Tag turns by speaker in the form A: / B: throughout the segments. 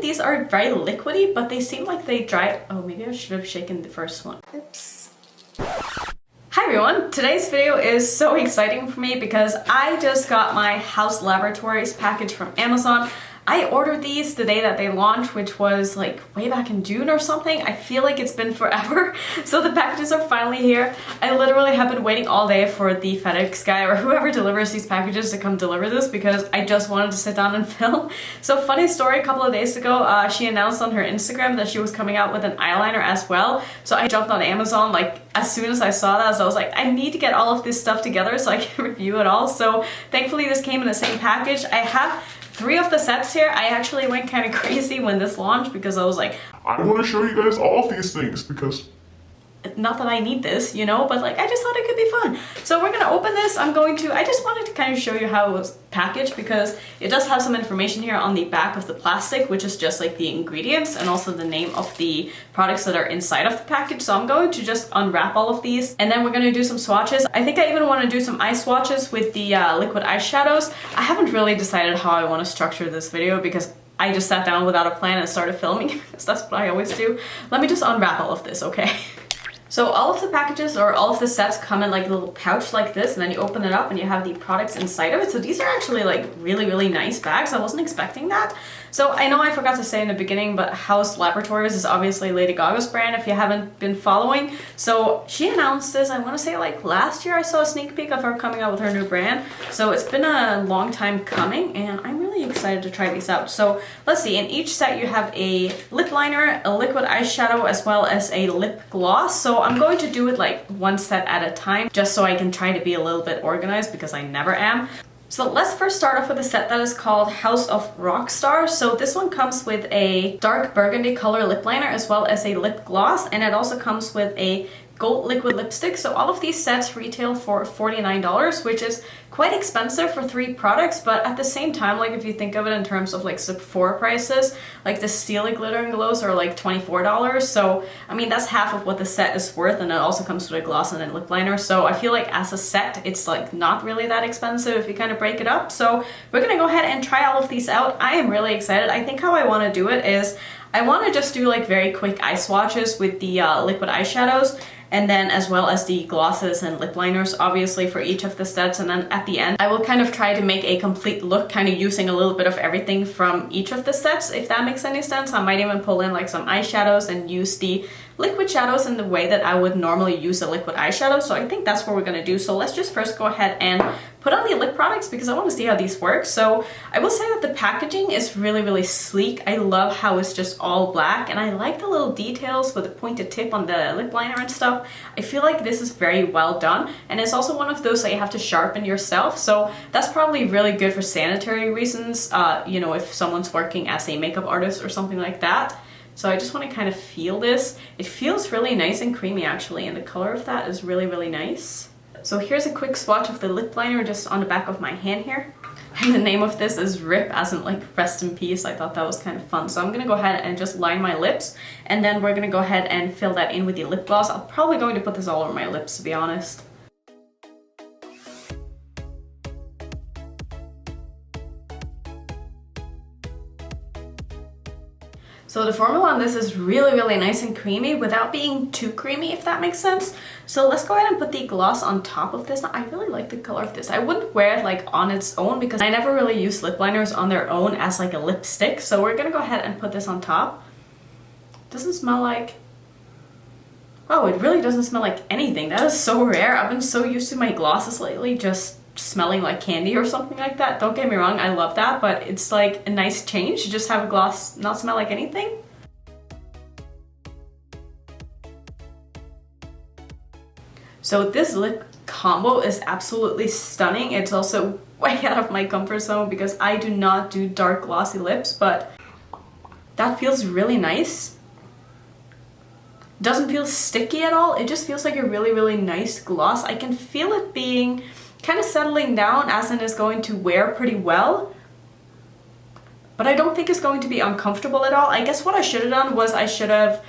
A: that these are very liquidy, but they seem like they dried. Oh, maybe I should have shaken the first one. Oops. Hi everyone! Today's video is so exciting for me because I just got my Haus Laboratories package from Amazon. I ordered these the day that they launched, which was like way back in June or something. I feel like it's been forever. So the packages are finally here. I literally have been waiting all day for the FedEx guy or whoever delivers these packages to come deliver this because I just wanted to sit down and film. So funny story, a couple of days ago, she announced on her Instagram that she was coming out with an eyeliner as well. So I jumped on Amazon like as soon as I saw that, so I was like, I need to get all of this stuff together so I can review it all. So thankfully this came in the same package. I have 3 of the sets here. I actually went kind of crazy when this launched because I was like,
B: I want to show you guys all of these things because
A: not that I need this, you know, but like I just thought it could be fun. So we're gonna open this. I just wanted to kind of show you how it was packaged because it does have some information here on the back of the plastic, which is just like the ingredients and also the name of the products that are inside of the package. So I'm going to just unwrap all of these and then we're gonna do some swatches. I think I even want to do some eye swatches with the liquid eyeshadows. I haven't really decided how I want to structure this video because I just sat down without a plan and started filming because that's what I always do. Let me just unwrap all of this, okay? So all of the packages or all of the sets come in like a little pouch like this, and then you open it up and you have the products inside of it. So these are actually like really nice bags. I wasn't expecting that. So I know I forgot to say in the beginning, but Haus Laboratories is obviously Lady Gaga's brand if you haven't been following. So she announced this, I want to say like last year I saw a sneak peek of her coming out with her new brand. So it's been a long time coming and I'm really excited to try these out. So let's see, in each set you have a lip liner, a liquid eyeshadow, as well as a lip gloss. So I'm going to do it like one set at a time just so I can try to be a little bit organized because I never am. So let's first start off with a set that is called Haus of Rockstar. So this one comes with a dark burgundy color lip liner as well as a lip gloss, and it also comes with a gold liquid lipstick. So all of these sets retail for $49, which is quite expensive for 3 products, but at the same time, like if you think of it in terms of like Sephora prices, like the Steely Glitter and Glows are like $24. So I mean that's half of what the set is worth, and it also comes with a gloss and a lip liner. So I feel like as a set it's like not really that expensive if you kind of break it up. So we're gonna go ahead and try all of these out. I am really excited. I think how I want to do it is I want to just do like very quick eye swatches with the liquid eyeshadows, and then as well as the glosses and lip liners obviously for each of the sets, and then at the end I will kind of try to make a complete look, kind of using a little bit of everything from each of the sets, if that makes any sense. I might even pull in like some eyeshadows and use the liquid shadows in the way that I would normally use a liquid eyeshadow. So I think that's what we're gonna do. So let's just first go ahead and put on the lip products because I want to see how these work. So I will say that the packaging is really sleek. I love how it's just all black, and I like the little details with the pointed tip on the lip liner and stuff. I feel like this is very well done, and it's also one of those that you have to sharpen yourself. So that's probably really good for sanitary reasons, you know, if someone's working as a makeup artist or something like that. So I just want to kind of feel this. It feels really nice and creamy actually, and the color of that is really nice. So here's a quick swatch of the lip liner just on the back of my hand here. And the name of this is RIP, as in like rest in peace. I thought that was kind of fun. So I'm gonna go ahead and just line my lips, and then we're gonna go ahead and fill that in with the lip gloss. I'm probably going to put this all over my lips, to be honest. So the formula on this is really nice and creamy without being too creamy, if that makes sense. So let's go ahead and put the gloss on top of this. Now, I really like the color of this. I wouldn't wear it like on its own because I never really use lip liners on their own as like a lipstick. So we're gonna go ahead and put this on top. Doesn't smell like... Oh, it really doesn't smell like anything. That is so rare. I've been so used to my glosses lately just smelling like candy or something like that. Don't get me wrong, I love that, but it's like a nice change to just have a gloss not smell like anything. So this lip combo is absolutely stunning. It's also way out of my comfort zone because I do not do dark glossy lips, but that feels really nice. Doesn't feel sticky at all. It just feels like a really nice gloss. I can feel it being kind of settling down, as in is going to wear pretty well, but I don't think it's going to be uncomfortable at all. I guess what I should have done was I should have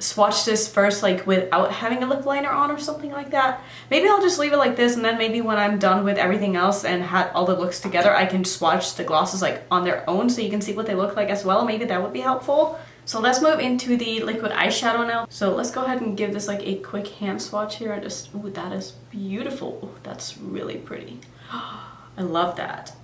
A: swatch this first like without having a lip liner on or something like that. Maybe I'll just leave it like this, and then maybe when I'm done with everything else and had all the looks together, I can swatch the glosses like on their own so you can see what they look like as well. Maybe that would be helpful. So let's move into the liquid eyeshadow now. So let's go ahead and give this like a quick hand swatch here and just, ooh, that is beautiful. Ooh, that's really pretty. I love that.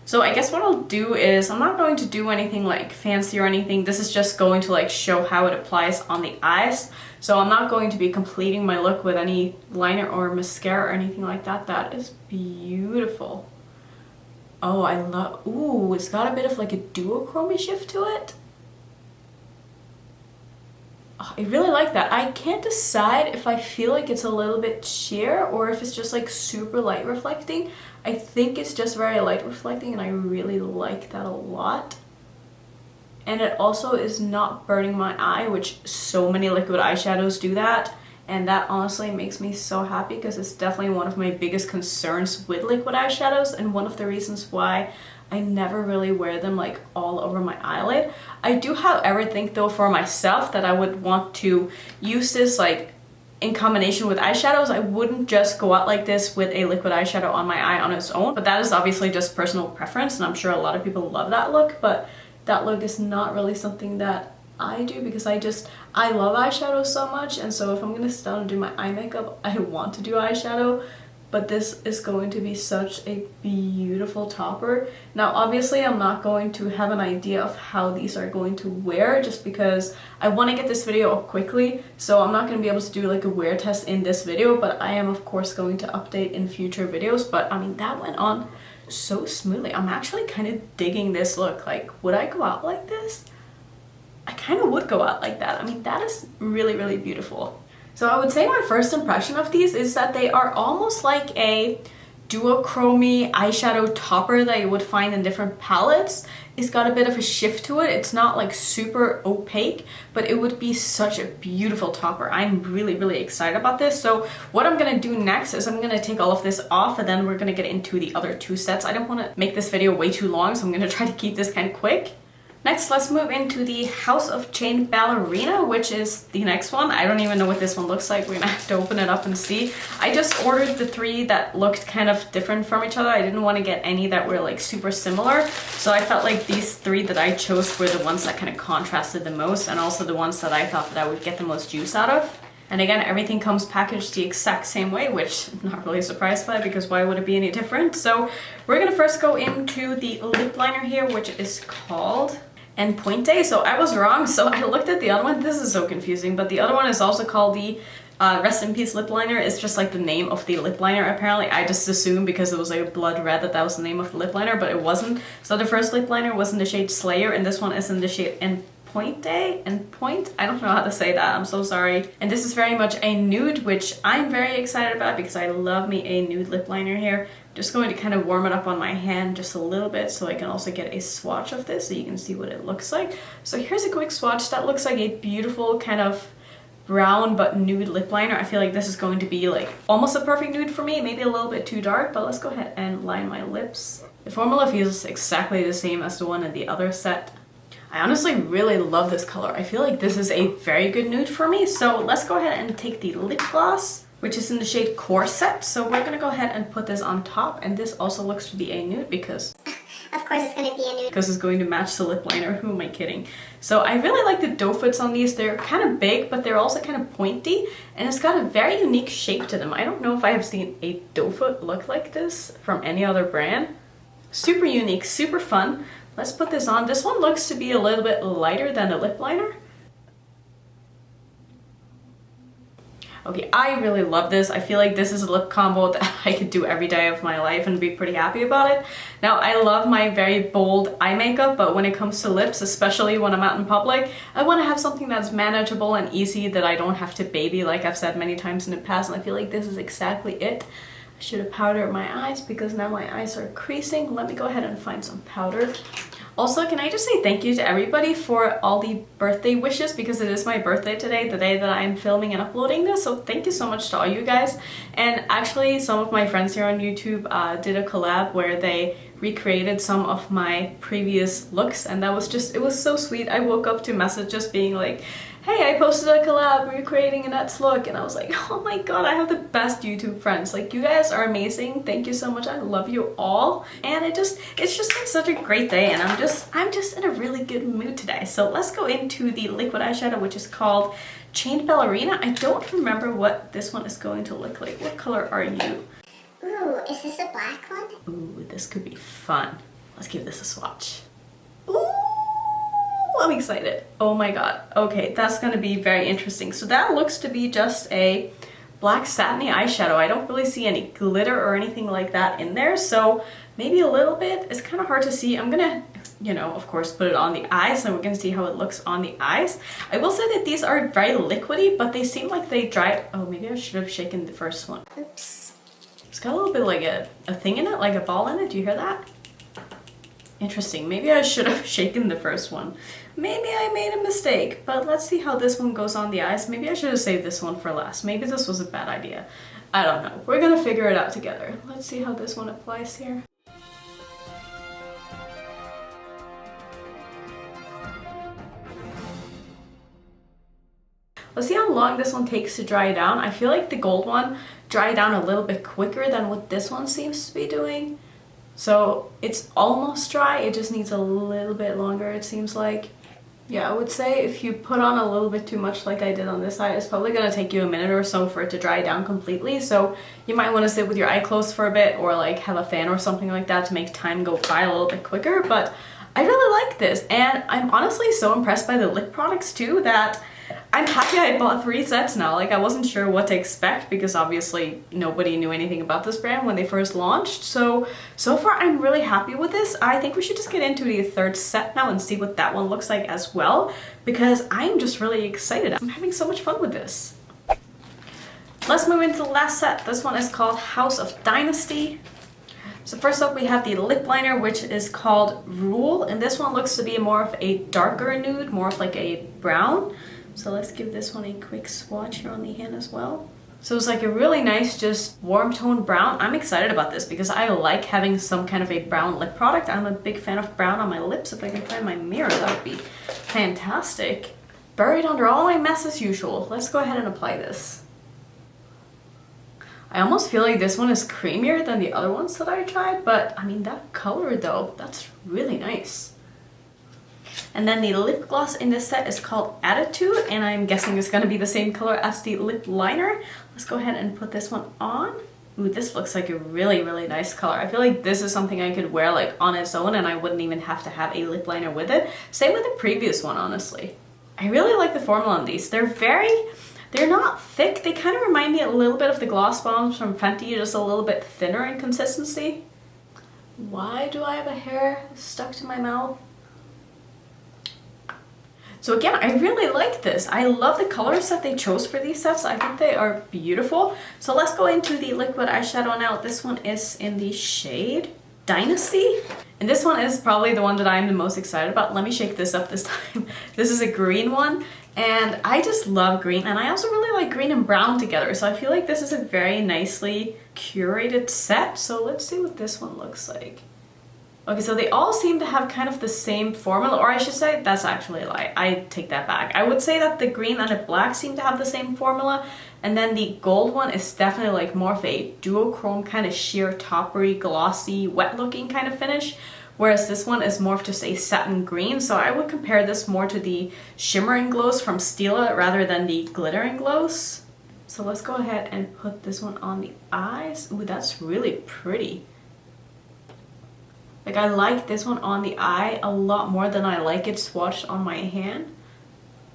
A: So I guess what I'll do is, I'm not going to do anything like fancy or anything. This is just going to like show how it applies on the eyes. So I'm not going to be completing my look with any liner or mascara or anything like that. That is beautiful. Oh, I love, ooh, it's got a bit of like a duochrome shift to it. Oh, I really like that. I can't decide if I feel like it's a little bit sheer or if it's just like super light reflecting. I think it's just very light reflecting, and I really like that a lot. And it also is not burning my eye, which so many liquid eyeshadows do that. And that honestly makes me so happy because it's definitely one of my biggest concerns with liquid eyeshadows and one of the reasons why I never really wear them like all over my eyelid. I do however think though for myself that I would want to use this like in combination with eyeshadows. I wouldn't just go out like this with a liquid eyeshadow on my eye on its own, but that is obviously just personal preference, and I'm sure a lot of people love that look, but that look is not really something that I do because I love eyeshadow so much, and so if I'm gonna sit down and do my eye makeup, I want to do eyeshadow. But this is going to be such a beautiful topper. Now obviously I'm not going to have an idea of how these are going to wear just because I want to get this video up quickly, so I'm not going to be able to do like a wear test in this video, but I am of course going to update in future videos. But I mean, that went on so smoothly. I'm actually kind of digging this look. Like, would I go out like this? I kind of would go out like that. I mean, that is really, really beautiful. So I would say my first impression of these is that they are almost like a duochrome eyeshadow topper that you would find in different palettes. It's got a bit of a shift to it. It's not like super opaque, but it would be such a beautiful topper. I'm really, really excited about this. So what I'm gonna do next is I'm gonna take all of this off, and then we're gonna get into the other two sets. I don't wanna make this video way too long, so I'm gonna try to keep this kind of quick. Next, let's move into the Haus of Chain Ballerina, which is the next one. I don't even know what this one looks like. We're gonna have to open it up and see. I just ordered the three that looked kind of different from each other. I didn't want to get any that were like super similar. So I felt like these three that I chose were the ones that kind of contrasted the most, and also the ones that I thought that I would get the most juice out of. And again, everything comes packaged the exact same way, which I'm not really surprised by because why would it be any different? So we're gonna first go into the lip liner here, which is called and Pointe. So I was wrong. So I looked at the other one. This is so confusing, but the other one is also called the Rest in Peace lip liner. It's just like the name of the lip liner. Apparently I just assumed because it was like a blood red that was the name of the lip liner, but it wasn't. So the first lip liner was in the shade Slayer, and this one is in the shade and Point. I don't know how to say that, I'm so sorry. And this is very much a nude, which I'm very excited about because I love me a nude lip liner here. Just going to kind of warm it up on my hand just a little bit so I can also get a swatch of this so you can see what it looks like. So here's a quick swatch. That looks like a beautiful kind of brown but nude lip liner. I feel like this is going to be like almost a perfect nude for me, maybe a little bit too dark, but let's go ahead and line my lips. The formula feels exactly the same as the one in the other set. I honestly really love this color. I feel like this is a very good nude for me. So let's go ahead and take the lip gloss, which is in the shade Corset. So we're gonna go ahead and put this on top, and this also looks to be a nude because
C: of course it's gonna be a nude.
A: Because it's going to match the lip liner. Who am I kidding? So I really like the doe foots on these. They're kind of big, but they're also kind of pointy, and it's got a very unique shape to them. I don't know if I have seen a doe foot look like this from any other brand. Super unique, super fun. Let's put this on. This one looks to be a little bit lighter than a lip liner. Okay, I really love this. I feel like this is a lip combo that I could do every day of my life and be pretty happy about it. Now, I love my very bold eye makeup, but when it comes to lips, especially when I'm out in public, I want to have something that's manageable and easy that I don't have to baby, like I've said many times in the past, and I feel like this is exactly it. I should have powdered my eyes because now my eyes are creasing. Let me go ahead and find some powder. Also, can I just say thank you to everybody for all the birthday wishes, because it is my birthday today, the day that I'm filming and uploading this. So thank you so much to all you guys. And actually, some of my friends here on YouTube did a collab where they recreated some of my previous looks, and that was just, it was so sweet. I woke up to messages being like, hey, I posted a collab recreating Annette's look, and I was like, oh my god, I have the best YouTube friends. Like, you guys are amazing. Thank you so much. I love you all. And it's just been such a great day, and I'm just in a really good mood today. So let's go into the liquid eyeshadow, which is called Chained Ballerina. I don't remember what this one is going to look like. What color are you?
C: Ooh, is this a black one?
A: Ooh, this could be fun. Let's give this a swatch. Ooh, I'm excited. Oh my god. Okay, that's gonna be very interesting. So that looks to be just a black satiny eyeshadow. I don't really see any glitter or anything like that in there, so maybe a little bit. It's kind of hard to see. I'm gonna, you know, of course, put it on the eyes, and we're gonna see how it looks on the eyes. I will say that these are very liquidy, but they seem like they dry. Oh, maybe I should have shaken the first one.
C: Oops.
A: It's got a little bit like a thing in it, like a ball in it. Do you hear that? Interesting. Maybe I should have shaken the first one. Maybe I made a mistake, but let's see how this one goes on the eyes. Maybe I should have saved this one for last. Maybe this was a bad idea. I don't know. We're gonna figure it out together. Let's see how this one applies here. Let's see how long this one takes to dry down. I feel like the gold one dried down a little bit quicker than what this one seems to be doing. So it's almost dry, it just needs a little bit longer, it seems like. Yeah, I would say if you put on a little bit too much like I did on this side, it's probably gonna take you a minute or so for it to dry down completely. So you might want to sit with your eye closed for a bit, or like have a fan or something like that to make time go by a little bit quicker. But I really like this, and I'm honestly so impressed by the lip products too that I'm happy I bought 3 sets now. Like, I wasn't sure what to expect because obviously nobody knew anything about this brand when they first launched. So far I'm really happy with this. I think we should just get into the 3rd set now and see what that one looks like as well, because I'm just really excited. I'm having so much fun with this. Let's move into the last set. This one is called Haus of Dynasty. So first up we have the lip liner, which is called Rule, and this one looks to be more of a darker nude, more of like a brown. So let's give this one a quick swatch here on the hand as well. So it's like a really nice, just warm tone brown. I'm excited about this because I like having some kind of a brown lip product. I'm a big fan of brown on my lips. If I can find my mirror, that would be fantastic. Buried under all my mess as usual. Let's go ahead and apply this. I almost feel like this one is creamier than the other ones that I tried, but I mean, that color though, that's really nice. And then the lip gloss in this set is called Attitude, and I'm guessing it's going to be the same color as the lip liner. Let's go ahead and put this one on. Ooh, this looks like a really, really nice color. I feel like this is something I could wear like on its own and I wouldn't even have to have a lip liner with it. Same with the previous one, honestly. I really like the formula on these. They're not thick. They kind of remind me a little bit of the gloss bombs from Fenty, just a little bit thinner in consistency. Why do I have a hair stuck to my mouth? So again, I really like this. I love the colors that they chose for these sets. I think they are beautiful. So let's go into the liquid eyeshadow now. This one is in the shade Dynasty. And this one is probably the one that I'm the most excited about. Let me shake this up this time. This is a green one, and I just love green. And I also really like green and brown together. So I feel like this is a very nicely curated set. So let's see what this one looks like. Okay, so they all seem to have kind of the same formula, or I should say, that's actually a lie. I take that back. I would say that the green and the black seem to have the same formula, and then the gold one is definitely like more of a duochrome kind of sheer toppery, glossy, wet looking kind of finish, whereas this one is more of just a satin green. So I would compare this more to the shimmering glows from Stila rather than the glittering glows. So let's go ahead and put this one on the eyes. Ooh, that's really pretty. Like, I like this one on the eye a lot more than I like it swatched on my hand.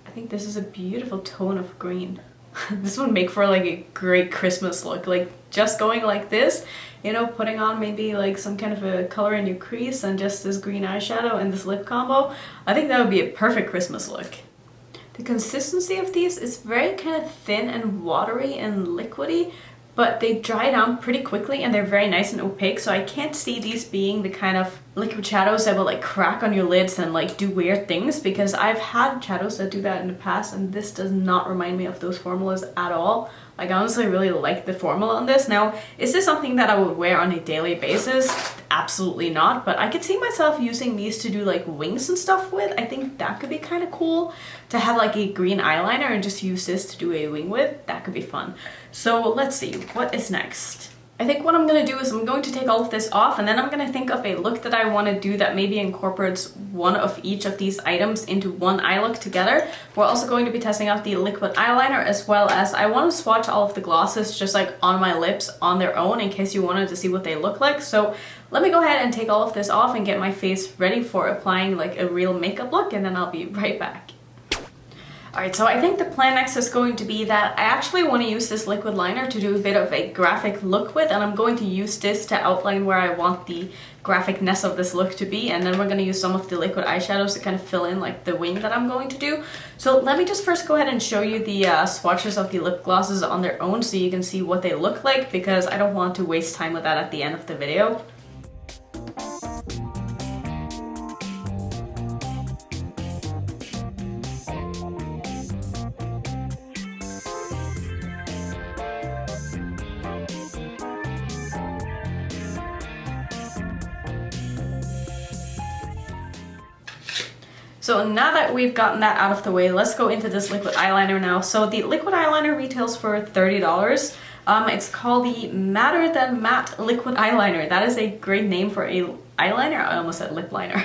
A: I think this is a beautiful tone of green. This would make for like a great Christmas look. Like, just going like this, you know, putting on maybe like some kind of a color in your crease and just this green eyeshadow and this lip combo. I think that would be a perfect Christmas look. The consistency of these is very kind of thin and watery and liquidy, but they dry down pretty quickly and they're very nice and opaque, so I can't see these being the kind of liquid shadows that will like crack on your lids and like do weird things, because I've had shadows that do that in the past and this does not remind me of those formulas at all. Like, I honestly really like the formula on this. Now, is this something that I would wear on a daily basis? Absolutely not, but I could see myself using these to do like wings and stuff with. I think that could be kind of cool to have like a green eyeliner and just use this to do a wing with. That could be fun. So let's see, what is next? I think what I'm going to do is I'm going to take all of this off, and then I'm going to think of a look that I want to do that maybe incorporates one of each of these items into one eye look together. We're also going to be testing out the liquid eyeliner, as well as I want to swatch all of the glosses just like on my lips on their own in case you wanted to see what they look like. So let me go ahead and take all of this off and get my face ready for applying like a real makeup look, and then I'll be right back. Alright, so I think the plan next is going to be that I actually want to use this liquid liner to do a bit of a graphic look with, and I'm going to use this to outline where I want the graphicness of this look to be, and then we're going to use some of the liquid eyeshadows to kind of fill in like the wing that I'm going to do. So let me just first go ahead and show you the swatches of the lip glosses on their own so you can see what they look like, because I don't want to waste time with that at the end of the video. So now that we've gotten that out of the way, let's go into this liquid eyeliner now. So the liquid eyeliner retails for $30. It's called the Matter Than Matte Liquid Eyeliner. That is a great name for a eyeliner. I almost said lip liner.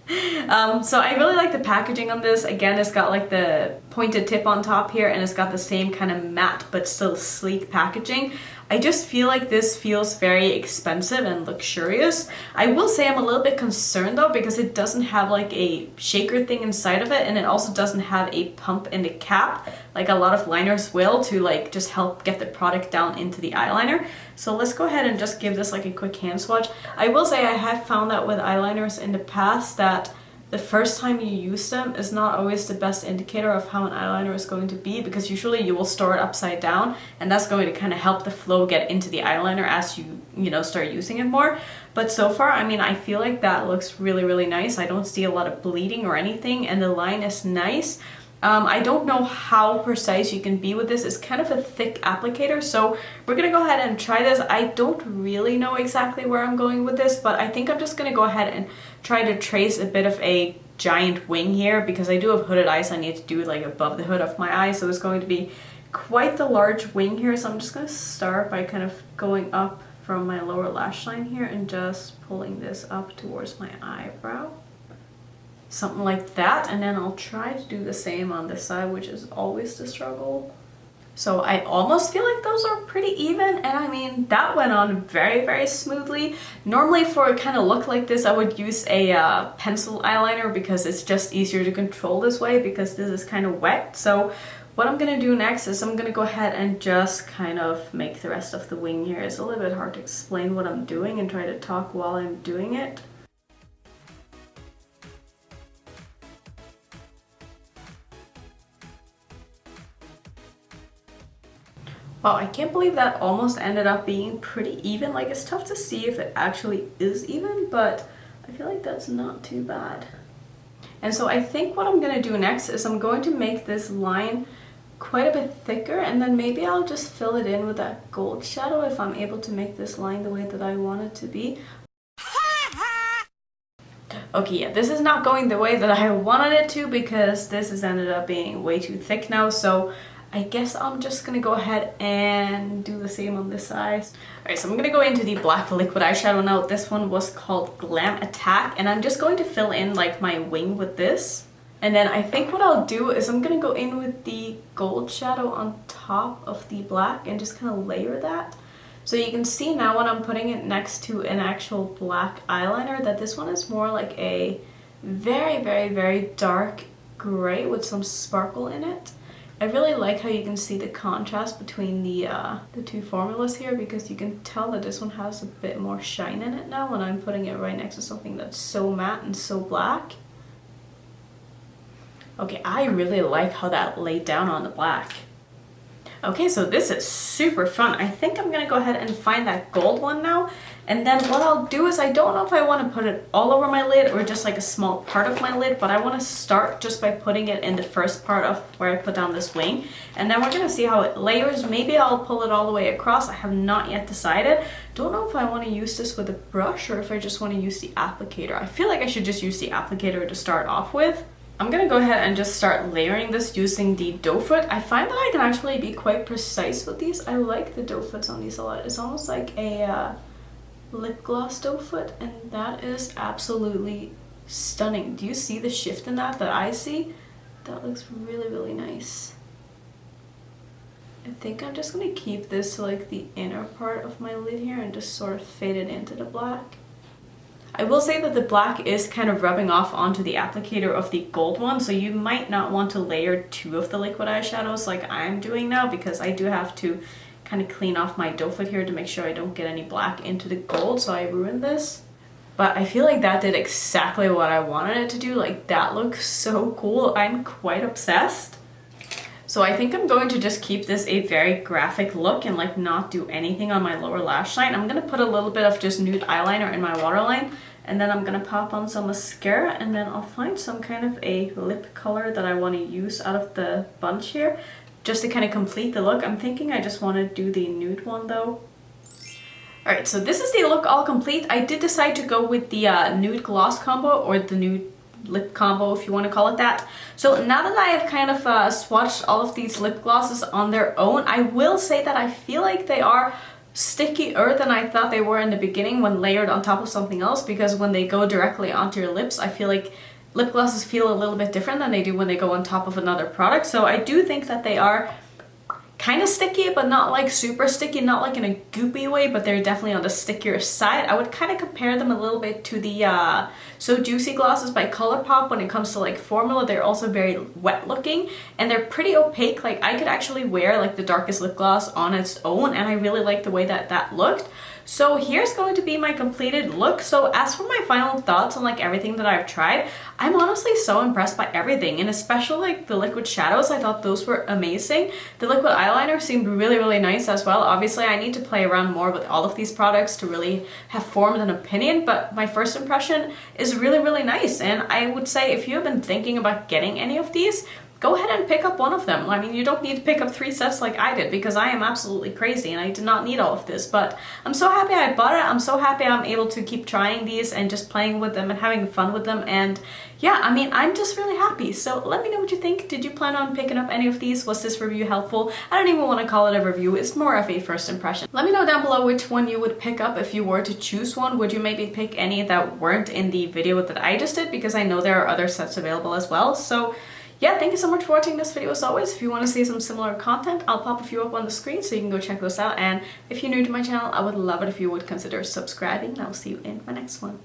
A: So I really like the packaging on this. Again, it's got like the pointed tip on top here, and it's got the same kind of matte but still sleek packaging. I just feel like this feels very expensive and luxurious. I will say I'm a little bit concerned though, because it doesn't have like a shaker thing inside of it, and it also doesn't have a pump in the cap like a lot of liners will, to like just help get the product down into the eyeliner. So let's go ahead and just give this like a quick hand swatch. I will say I have found that with eyeliners in the past that the first time you use them is not always the best indicator of how an eyeliner is going to be, because usually you will store it upside down, and that's going to kind of help the flow get into the eyeliner as you know, start using it more. But so far, I mean, I feel like that looks really, really nice. I don't see a lot of bleeding or anything, and the line is nice. I don't know how precise you can be with this. It's kind of a thick applicator, so we're gonna go ahead and try this. I don't really know exactly where I'm going with this, but I think I'm just gonna go ahead and try to trace a bit of a giant wing here, because I do have hooded eyes. I need to do it like above the hood of my eye, so it's going to be quite the large wing here. So I'm just gonna start by kind of going up from my lower lash line here and just pulling this up towards my eyebrow. Something like that, and then I'll try to do the same on this side, which is always the struggle. So I almost feel like those are pretty even, and I mean, that went on very, very smoothly. Normally for a kind of look like this, I would use a pencil eyeliner, because it's just easier to control this way, because this is kind of wet. So what I'm gonna do next is I'm gonna go ahead and just kind of make the rest of the wing here. It's a little bit hard to explain what I'm doing and try to talk while I'm doing it. Wow, I can't believe that almost ended up being pretty even. Like, it's tough to see if it actually is even, but I feel like that's not too bad. And so I think what I'm gonna do next is I'm going to make this line quite a bit thicker, and then maybe I'll just fill it in with that gold shadow if I'm able to make this line the way that I want it to be. Okay, yeah, this is not going the way that I wanted it to, because this has ended up being way too thick now, so I guess I'm just gonna go ahead and do the same on this side. Alright, so I'm gonna go into the black liquid eyeshadow now. This one was called Glam Attack, and I'm just going to fill in like my wing with this. And then I think what I'll do is I'm gonna go in with the gold shadow on top of the black and just kind of layer that. So you can see now when I'm putting it next to an actual black eyeliner that this one is more like a very, very, very dark gray with some sparkle in it. I really like how you can see the contrast between the two formulas here, because you can tell that this one has a bit more shine in it now when I'm putting it right next to something that's so matte and so black. Okay, I really like how that laid down on the black. Okay, so this is super fun. I think I'm gonna go ahead and find that gold one now. And then what I'll do is, I don't know if I want to put it all over my lid or just like a small part of my lid, but I want to start just by putting it in the first part of where I put down this wing. And then we're going to see how it layers. Maybe I'll pull it all the way across. I have not yet decided. Don't know if I want to use this with a brush or if I just want to use the applicator. I feel like I should just use the applicator to start off with. I'm gonna go ahead and just start layering this using the doe foot. I find that I can actually be quite precise with these. I like the doe foots on these a lot. It's almost like a lip gloss doe foot, and that is absolutely stunning. Do you see the shift in that I see? That looks really, really nice. I think I'm just gonna keep this to like the inner part of my lid here and just sort of fade it into the black. I will say that the black is kind of rubbing off onto the applicator of the gold one, so you might not want to layer two of the liquid eyeshadows like I'm doing now, because I do have to kind of clean off my doe foot here to make sure I don't get any black into the gold, so I ruined this. But I feel like that did exactly what I wanted it to do. Like, that looks so cool. I'm quite obsessed. So I think I'm going to just keep this a very graphic look and like not do anything on my lower lash line. I'm gonna put a little bit of just nude eyeliner in my waterline, and then I'm gonna pop on some mascara, and then I'll find some kind of a lip color that I want to use out of the bunch here, just to kind of complete the look. I'm thinking I just want to do the nude one though. Alright, so this is the look all complete. I did decide to go with the nude gloss combo, or the nude lip combo if you want to call it that. So now that I have kind of swatched all of these lip glosses on their own, I will say that I feel like they are stickier than I thought they were in the beginning when layered on top of something else, because when they go directly onto your lips, I feel like lip glosses feel a little bit different than they do when they go on top of another product. So I do think that they are kind of sticky, but not like super sticky, not like in a goopy way, but they're definitely on the stickier side. I would kind of compare them a little bit to the So Juicy glosses by ColourPop when it comes to like formula. They're also very wet looking, and they're pretty opaque. Like, I could actually wear like the darkest lip gloss on its own, and I really like the way that that looked. So here's going to be my completed look. So as for my final thoughts on like everything that I've tried, I'm honestly so impressed by everything, and especially like the liquid shadows. I thought those were amazing. The liquid eyeliner seemed really, really nice as well. Obviously, I need to play around more with all of these products to really have formed an opinion, but my first impression is really, really nice. And I would say if you have been thinking about getting any of these, go ahead and pick up one of them. I mean, you don't need to pick up 3 sets like I did, because I am absolutely crazy and I did not need all of this. But I'm so happy I bought it. I'm so happy I'm able to keep trying these and just playing with them and having fun with them. And yeah, I mean, I'm just really happy. So let me know what you think. Did you plan on picking up any of these? Was this review helpful? I don't even want to call it a review. It's more of a first impression. Let me know down below which one you would pick up if you were to choose one. Would you maybe pick any that weren't in the video that I just did? Because I know there are other sets available as well. So yeah, thank you so much for watching this video as always. If you want to see some similar content, I'll pop a few up on the screen so you can go check those out. And if you're new to my channel, I would love it if you would consider subscribing, and I'll see you in my next one.